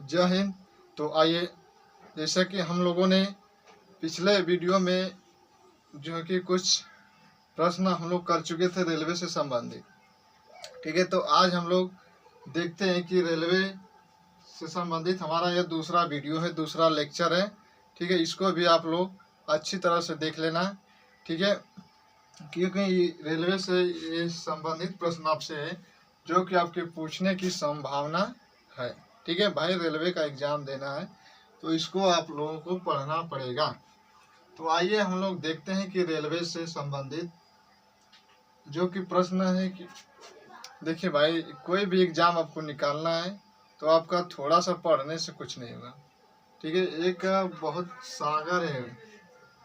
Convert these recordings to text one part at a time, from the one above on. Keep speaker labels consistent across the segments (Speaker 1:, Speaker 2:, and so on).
Speaker 1: जय हिंद। तो आइए, जैसा कि हम लोगों ने पिछले वीडियो में जो है कि कुछ प्रश्न हम लोग कर चुके थे रेलवे से संबंधित, ठीक है। तो आज हम लोग देखते हैं कि रेलवे से संबंधित हमारा यह दूसरा वीडियो है, दूसरा लेक्चर है, ठीक है। इसको भी आप लोग अच्छी तरह से देख लेना, ठीक है, क्योंकि रेलवे से ये संबंधित प्रश्न आपसे है जो कि आपके पूछने की संभावना है, ठीक है भाई। रेलवे का एग्जाम देना है तो इसको आप लोगों को पढ़ना पड़ेगा। तो आइए हम लोग देखते हैं कि रेलवे से संबंधित जो कि प्रश्न है कि देखिए भाई, कोई भी एग्जाम आपको निकालना है तो आपका थोड़ा सा पढ़ने से कुछ नहीं होगा, ठीक है। एक बहुत सागर है,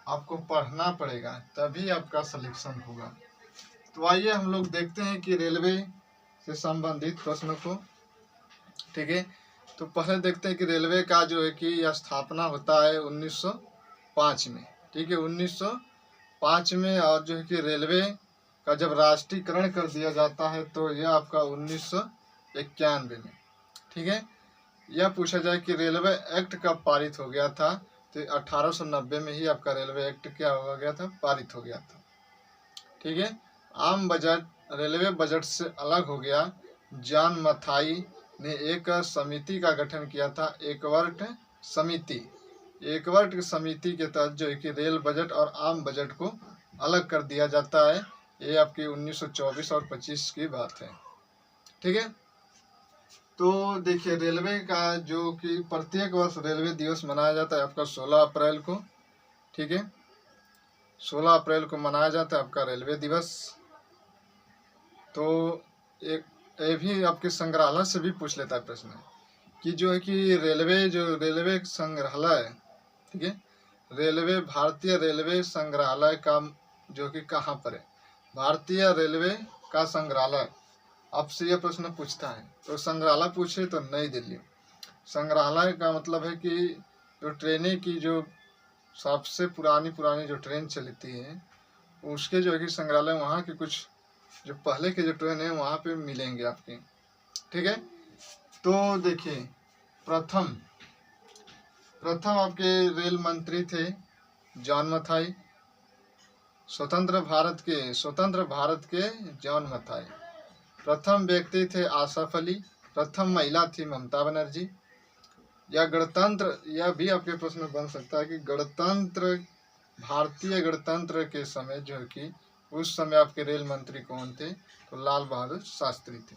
Speaker 1: आपको पढ़ना पड़ेगा तभी आपका सिलेक्शन होगा। तो आइए हम लोग देखते हैं कि रेलवे से संबंधित प्रश्नों को, ठीक है। तो पहले देखते हैं कि रेलवे का जो है कि स्थापना होता है 1905 में, ठीक है, 1905 में। और जो है कि रेलवे का जब राष्ट्रीयकरण कर दिया जाता है तो यह आपका 1991 में, ठीक है। यह पूछा जाए कि रेलवे एक्ट कब पारित हो गया था, तो 1890 में ही आपका रेलवे एक्ट क्या हो गया था, पारित हो गया था, ठीक है। आम बजट रेलवे बजट से अलग हो गया। जॉन मथाई ने एक समिति का गठन किया था, एकवर्ट समिति। एकवर्ट समिति के तहत जो है कि रेल बजट और आम बजट को अलग कर दिया जाता है। ये आपकी 1924 और 25 की बात है, ठीक है। तो देखिए, रेलवे का जो कि प्रत्येक वर्ष रेलवे दिवस मनाया जाता है आपका 16 अप्रैल को, ठीक है। 16 अप्रैल को मनाया जाता है आपका रेलवे दिवस। तो एक ये भी आपके संग्रहालय से भी पूछ लेता है प्रश्न कि जो है कि रेलवे संग्रहालय है, ठीक है, रेलवे भारतीय रेलवे संग्रहालय का जो कि कहाँ पर है। भारतीय रेलवे का संग्रहालय आपसे यह प्रश्न पूछता है तो संग्रहालय पूछे तो नई दिल्ली। संग्रहालय का मतलब है कि जो ट्रेनें की जो सबसे पुरानी जो ट्रेन चलती है उसके जो है कि संग्रहालय, वहाँ के कुछ जो पहले के जो ट्रेन है वहाँ पे मिलेंगे आपके, ठीक है। तो देखिए, प्रथम आपके रेल मंत्री थे जॉन मथाई। स्वतंत्र भारत के जॉन मथाई। प्रथम व्यक्ति थे आसफ अली। प्रथम महिला थी ममता बनर्जी। या गणतंत्र, यह भी आपके प्रश्न बन सकता है कि भारतीय गणतंत्र के समय जो है कि उस समय आपके रेल मंत्री कौन थे, तो लाल बहादुर शास्त्री थे।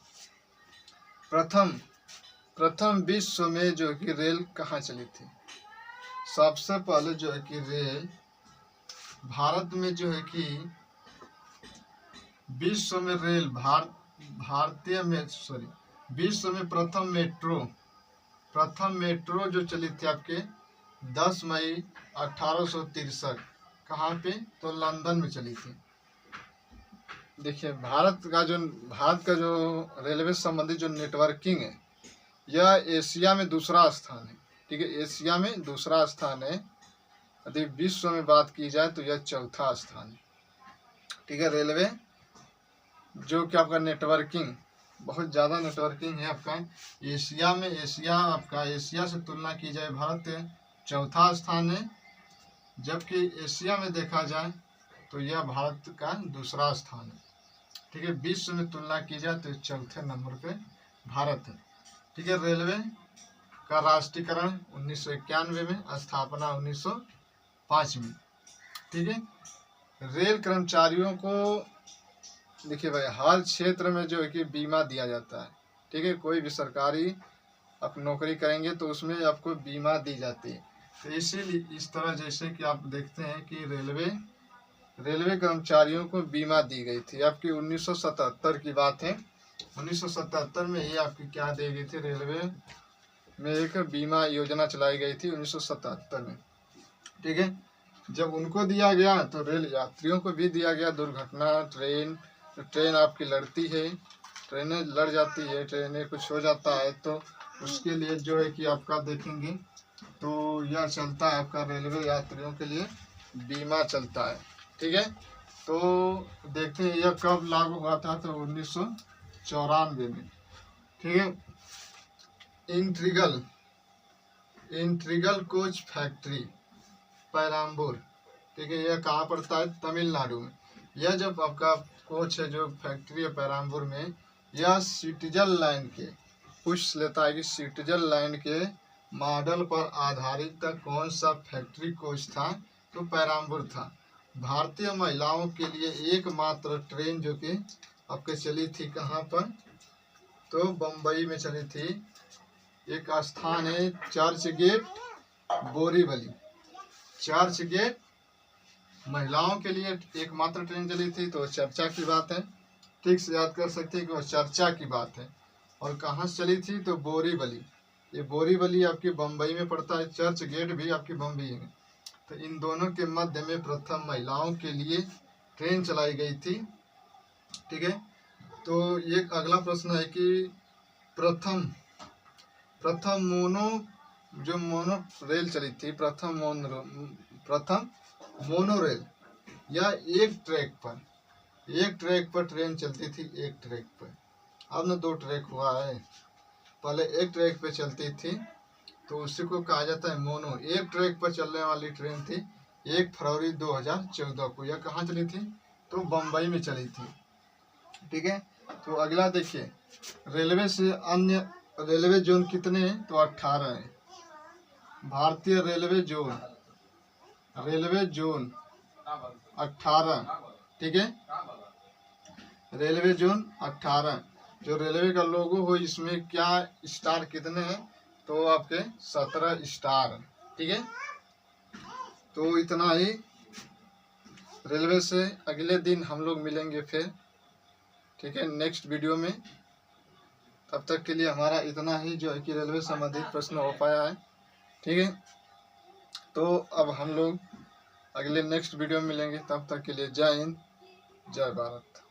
Speaker 1: प्रथम विश्व में जो है कि रेल कहाँ चली थी। सबसे पहले जो है कि रेल भारत में जो है कि विश्व में रेल विश्व में प्रथम मेट्रो जो चली थी आपके 10 मई 1863। कहाँ पे, तो लंदन में चली थी। देखिए, भारत का जो रेलवे संबंधी जो नेटवर्किंग है यह एशिया में दूसरा स्थान है, ठीक है, एशिया में दूसरा स्थान है। यदि विश्व में बात की जाए तो यह चौथा स्थान है, ठीक है। रेलवे जो कि आपका नेटवर्किंग, बहुत ज़्यादा नेटवर्किंग है आपका एशिया में। एशिया से तुलना की जाए भारत चौथा स्थान है, जबकि एशिया में देखा जाए तो यह भारत का दूसरा स्थान है, ठीक है। विश्व में तुलना की जाए तो चौथे नंबर पे भारत है, ठीक है। रेलवे का राष्ट्रीयकरण 1991 में, स्थापना 1905 में, ठीक है। रेल कर्मचारियों को देखिए भाई, हर क्षेत्र में जो है कि बीमा दिया जाता है, ठीक है। कोई भी सरकारी आप नौकरी करेंगे तो उसमें आपको बीमा दी जाती है। तो इसीलिए इस तरह जैसे कि आप देखते हैं कि रेलवे कर्मचारियों को बीमा दी गई थी आपकी 1977 की बात है। 1977 में ही आपकी क्या दी गई थी, रेलवे में एक बीमा योजना चलाई गई थी 1977 में, ठीक है। जब उनको दिया गया तो रेल यात्रियों को भी दिया गया। दुर्घटना, ट्रेन आपकी लड़ती है, ट्रेनें लड़ जाती है, ट्रेनें कुछ हो जाता है तो उसके लिए जो है कि आपका देखेंगे तो यह चलता है आपका रेलवे यात्रियों के लिए बीमा चलता है, ठीक है। तो देखते हैं यह कब लागू हुआ था, तो 1994 में, ठीक है। इंटीग्रल कोच फैक्ट्री पेराम्बूर, ठीक है, यह कहाँ पड़ता है? तमिलनाडु में। यह जो आपका कोच है जो फैक्ट्री है पेराम्बूर में, यह स्विट्जरलैंड के पूछ लेता है कि स्विट्जरलैंड के मॉडल पर आधारित कौन सा फैक्ट्री कोच था? तो पेराम्बूर था। भारतीय महिलाओं के लिए एकमात्र ट्रेन जो कि आपके चली थी कहाँ पर? तो बम्बई में चली थी। एक स्थान है चर्च गेट बोरीवली। चर्च गेट महिलाओं के लिए एकमात्र ट्रेन चली थी, तो चर्चा की बात है, ठीक से याद कर सकते हैं कि वो चर्चा की बात है। और कहाँ से चली थी? तो बोरीवली। ये बोरीवली आपकी बम्बई में पड़ता है, चर्च गेट भी आपकी बम्बई में। तो इन दोनों के मध्य में प्रथम महिलाओं के लिए ट्रेन चलाई गई थी, ठीक है। तो ये अगला प्रश्न है कि प्रथम मोनो रेल चली थी, प्रथम मोनोरेल, या एक ट्रैक पर ट्रेन चलती थी, एक ट्रैक पर। अब न 2 ट्रैक हुआ है, पहले एक ट्रैक पे चलती थी तो उसी को कहा जाता है मोनो। एक ट्रैक पर चलने वाली ट्रेन थी 1 फरवरी 2014 को। यह कहाँ चली थी? तो बम्बई में चली थी, ठीक है। तो अगला देखिए, रेलवे से अन्य रेलवे जोन कितने हैं? तो 18 है। भारतीय रेलवे जोन 18, ठीक है। Railway zone 18। जो रेलवे का लोगो हो इसमें क्या स्टार कितने हैं? तो आपके 17 स्टार, ठीक है। तो इतना ही रेलवे से। अगले दिन हम लोग मिलेंगे फिर, ठीक है, नेक्स्ट वीडियो में। तब तक के लिए हमारा इतना ही जो है कि रेलवे संबंधित प्रश्न हो पाया है, ठीक है। तो अब हम लोग अगले नेक्स्ट वीडियो में मिलेंगे, तब तक के लिए जय हिंद, जय भारत।